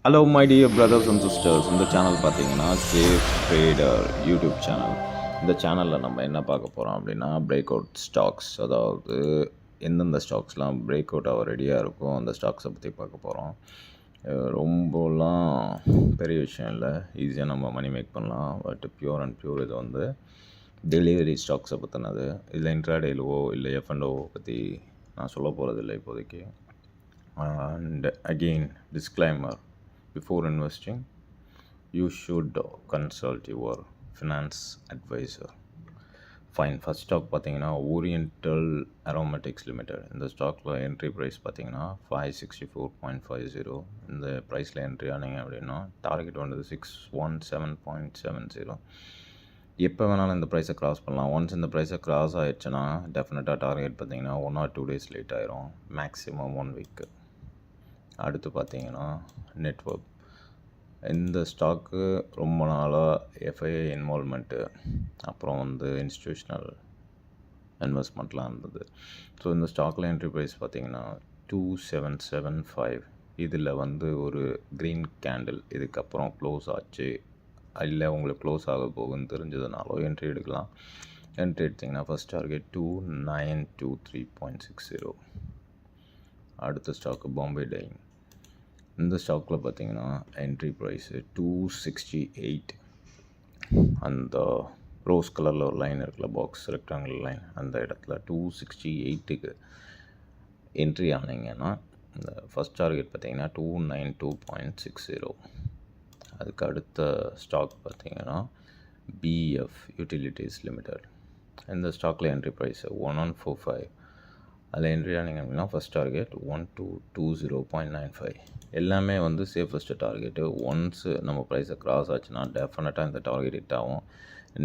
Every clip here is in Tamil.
Hello my dear brothers and sisters. இந்த சேனல் பார்த்தீங்கன்னா சேஃப் ட்ரேடர் யூடியூப் சேனல். இந்த சேனலில் நம்ம என்ன பார்க்க போகிறோம் அப்படின்னா பிரேக் அவுட் ஸ்டாக்ஸ், அதாவது எந்தெந்த ஸ்டாக்ஸ்லாம் பிரேக் அவுட் ஆக ரெடியாக இருக்கும் அந்த ஸ்டாக்ஸை பற்றி பார்க்க போகிறோம். ரொம்பலாம் பெரிய விஷயம் இல்லை, ஈஸியாக நம்ம மணி மேக் பண்ணலாம். பட் பியூர் அண்ட் பியூர் இது வந்து டெலிவரி ஸ்டாக்ஸை பற்றினது. இல்லை இன்ட்ராடேலுவோ இல்லை எஃப்என்ஓ பற்றி நான் சொல்ல போகிறதில்லை இப்போதைக்கு. And again, disclaimer: before investing, you should consult your finance advisor. Fine. First stock பார்த்தீங்கன்னா ஓரியண்டல் அரோமேட்டிக்ஸ் லிமிடெட். இந்த ஸ்டாக்கில் என்ட்ரி ப்ரைஸ் பார்த்தீங்கன்னா 564.50. இந்த ப்ரைஸில் என்ட்ரி ஆனீங்க அப்படின்னா டார்கெட் வந்தது 617.70. எப்போ வேணாலும் இந்த ப்ரைஸை க்ராஸ் பண்ணலாம். ஒன்ஸ் இந்த ப்ரைஸை க்ராஸ் ஆகிடுச்சுன்னா டெஃபினட்டாக டார்கெட் பார்த்தீங்கன்னா 1 or 2 days லேட் ஆயிரும், மேக்ஸிமம் 1 week. அடுத்து பார்த்தீங்கன்னா நெட்வொர்க். இந்த ஸ்டாக்கு ரொம்ப நாளாக எஃப்ஐஐ இன்வால்மெண்ட்டு, அப்புறம் வந்து இன்ஸ்டியூஷனல் இன்வெஸ்ட்மெண்ட்லாம் இருந்தது. ஸோ இந்த ஸ்டாக்கில் என்ட்ரி ப்ரைஸ் பார்த்தீங்கன்னா 2775. இதில் வந்து ஒரு க்ரீன் கேண்டில் இதுக்கப்புறம் க்ளோஸ் ஆச்சு, இல்லை உங்களுக்கு க்ளோஸ் ஆக போகுன்னு தெரிஞ்சதுனாலோ என்ட்ரி எடுக்கலாம். என்ட்ரி எடுத்திங்கன்னா ஃபஸ்ட் டார்கெட் 2923.60. அடுத்த ஸ்டாக்கு பாம்பே டைங். இந்த ஸ்டாக்கில் பார்த்தீங்கன்னா என்ட்ரி ப்ரைஸு 268. அந்த ரோஸ் கலரில் ஒரு லைன் இருக்குல்ல, பாக்ஸ் ரெக்டாங்கிள் லைன், அந்த இடத்துல 268க்கு என்ட்ரி ஆனீங்கன்னா இந்த ஃபஸ்ட் டார்கெட் பார்த்தீங்கன்னா 292.60. அதுக்கு அடுத்த ஸ்டாக் பார்த்தீங்கன்னா பிஎஃப் யூட்டிலிட்டிஸ் லிமிடெட். இந்த ஸ்டாக்கில் என்ட்ரி ப்ரைஸு 1145. அதில் என்ட்ரி ஆனீங்க அப்படின்னா ஃபஸ்ட் டார்கெட் 1220.95. எல்லாமே வந்து சேஃபஸ்ட்டு டார்கெட்டு. ஒன்ஸு நம்ம ப்ரைஸை க்ராஸ் ஆச்சுன்னா டெஃபினட்டாக இந்த டார்கெட் ஹிட் ஆகும்.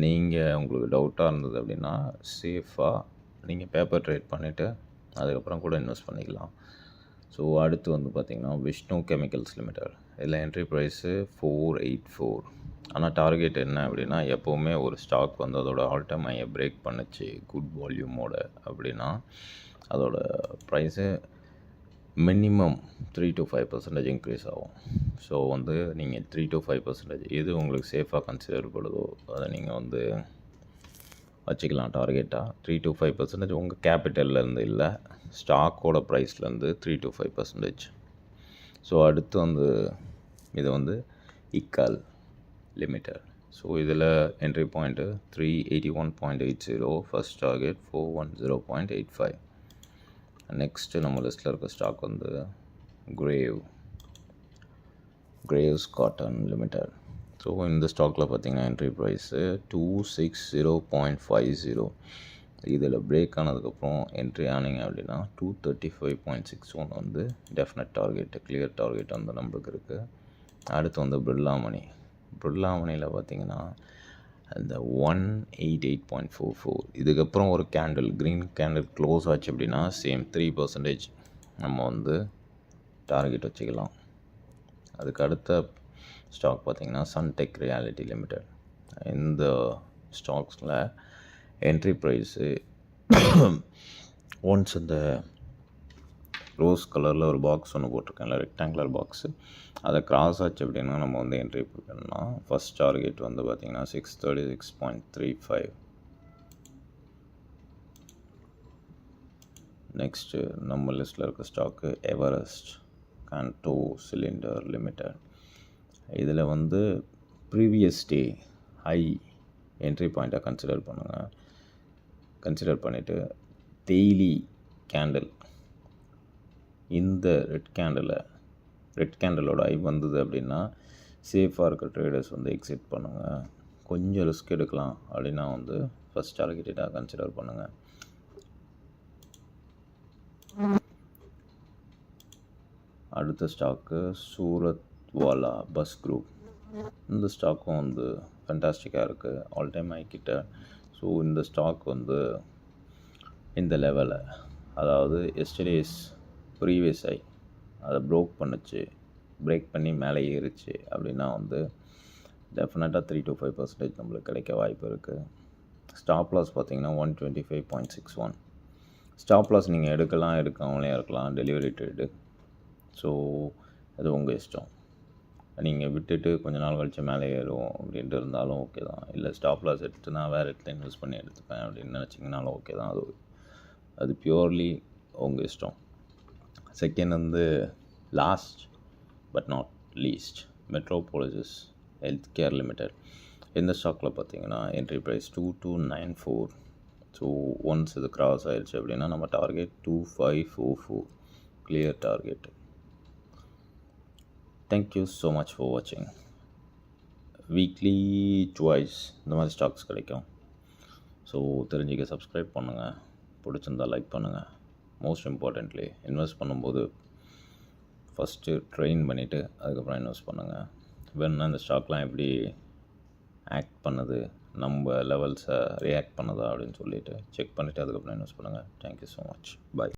நீங்கள் உங்களுக்கு டவுட்டாக இருந்தது அப்படின்னா சேஃபாக நீங்கள் பேப்பர் ட்ரேட் பண்ணிவிட்டு அதுக்கப்புறம் கூட இன்வெஸ்ட் பண்ணிக்கலாம். ஸோ அடுத்து வந்து பார்த்திங்கன்னா விஷ்ணு கெமிக்கல்ஸ் லிமிடெட். இதில் என்ட்ரி ப்ரைஸு 484. ஆனால் டார்கெட் என்ன அப்படின்னா, எப்போவுமே ஒரு ஸ்டாக் வந்து அதோட ஆல் டைம் ஹையை பிரேக் பண்ணுச்சு குட் வால்யூமோட அப்படின்னா அதோட ப்ரைஸு மினிமம் 3 to 5% இன்க்ரீஸ் ஆகும். ஸோ வந்து நீங்கள் 3 to 5% எது உங்களுக்கு சேஃபாக கன்சிடர் படுதோ அதை நீங்கள் வந்து வச்சுக்கலாம் டார்கெட்டாக. 3 to 5% உங்கள் கேபிட்டல்லேருந்து இல்லை, ஸ்டாக்கோட ப்ரைஸ்லேருந்து 3 to 5%. ஸோ அடுத்து வந்து இது வந்து இக்கால் லிமிடெட். ஸோ இதில் entry point 381.80, first target 410.85. Next நம்ம லிஸ்ட்டில் இருக்க ஸ்டாக் வந்து கிரேவ்ஸ் காட்டன் லிமிடெட். ஸோ இந்த ஸ்டாக்கில் பார்த்திங்கன்னா என்ட்ரி ப்ரைஸு 260.50. இதில் பிரேக் ஆனதுக்கப்புறம் என்ட்ரி ஆனீங்க அப்படின்னா 235.61 வந்து டெஃபினட் டார்கெட்டு, கிளியர் டார்கெட் அந்த நம்பருக்கு இருக்குது. அடுத்து வந்து பிர்லாமணியில் பார்த்திங்கன்னா அந்த 188.44. இதுக்கப்புறம் ஒரு கேண்டில், க்ரீன் கேண்டில் க்ளோஸ் ஆச்சு அப்படின்னா சேம் 3% நம்ம வந்து டார்கெட் வச்சுக்கலாம். அதுக்கு அடுத்த ஸ்டாக் பார்த்திங்கன்னா சன்டெக் ரியாலிட்டி லிமிடெட். இந்த ஸ்டாக்ஸில் என்ட்ரி ப்ரைஸு ஒன்ஸ் இந்த ரோஸ் கலரில் ஒரு பாக்ஸ் ஒன்று போட்டிருக்கேன்ல, ரெக்டாங்குலர் பாக்ஸு, அதை க்ராஸ் ஆச்சு அப்படின்னா நம்ம வந்து என்ட்ரி பண்ணலாம். ஃபஸ்ட் டார்கெட் வந்து பார்த்திங்கன்னா 636.35. நெக்ஸ்ட்டு நம்ம லிஸ்ட்டில் இருக்க ஸ்டாக்கு எவரெஸ்ட் கான்டோ சிலிண்டர் லிமிடெட். இதில் வந்து ப்ரீவியஸ் டே ஹை என்ட்ரி பாயிண்ட்டாக கன்சிடர் பண்ணிவிட்டு டெய்லி கேண்டில், இந்த ரெட் கேண்டலோட ஐ வந்தது அப்படின்னா சேஃபாக இருக்க ட்ரேடர்ஸ் வந்து எக்ஸிட் பண்ணுங்கள். கொஞ்சம் ரிஸ்க் எடுக்கலாம் அப்படின்னா வந்து ஃபஸ்ட் டார்கெட்டாக கன்சிடர் பண்ணுங்கள். அடுத்த ஸ்டாக்கு சூரத்வாலா பஸ் குரூப். இந்த ஸ்டாக்கும் வந்து ஃபென்டாஸ்டிக்காக இருக்குது, ஆல் டைம் ஹை கிட்ட. ஸோ இந்த ஸ்டாக் வந்து இந்த லெவலில், அதாவது எஸ்டர்டேஸ் ப்ரீவியஸ் ஹை அதை பிரேக் பண்ணி மேலே ஏறிச்சு அப்படின்னா வந்து டெஃபினட்டாக 3 to 5% நம்மளுக்கு கிடைக்க வாய்ப்பு இருக்குது. ஸ்டாப் லாஸ் பார்த்திங்கன்னா 125.61. ஸ்டாப் லாஸ் நீங்கள் எடுக்காமலே இருக்கலாம், டெலிவரி ட்ரேடு. ஸோ அது உங்கள் இஷ்டம். நீங்கள் விட்டுட்டு கொஞ்ச நாள் கழிச்சு மேலே ஏறும் அப்படின்ட்டு இருந்தாலும் ஓகே தான். இல்லை ஸ்டாப் லாஸ் எடுத்து நான் வேறு இடத்துல இன்வெஸ்ட் பண்ணி எடுத்துப்பேன் அப்படின்னு நினச்சிங்கனாலும் ஓகே தான். அது பியூர்லி உங்கள் இஷ்டம். Second last but not least, metropolis health care limited. இந்த ஸ்டாக்கில் பார்த்தீங்கன்னா என்ட்ரி ப்ரைஸ் 2294. ஸோ ஒன்ஸ் இது கிராஸ் ஆயிடுச்சு அப்படின்னா நம்ம target 2544, clear target. Thank you so much for வாட்சிங். வீக்லி ட்வைஸ் இந்த மாதிரி ஸ்டாக்ஸ் கிடைக்கும். ஸோ தெரிஞ்சுக்க சப்ஸ்கிரைப் பண்ணுங்கள், பிடிச்சிருந்தால் லைக் பண்ணுங்கள். மோஸ்ட் இம்பார்ட்டண்ட்லி இன்வெஸ்ட் பண்ணும்போது ஃபஸ்ட்டு ட்ரெயின் பண்ணிவிட்டு அதுக்கப்புறம் இன்வெஸ்ட் பண்ணுங்கள். வேணுன்னா இந்த ஸ்டாக்லாம் எப்படி ஆக்ட் பண்ணுது, நம்ம லெவல்ஸை ரியாக்ட் பண்ணுதா அப்படின்னு சொல்லிவிட்டு செக் பண்ணிவிட்டு அதுக்கப்புறம் இன்வெஸ்ட் பண்ணுங்கள். Thank you so much. பாய்.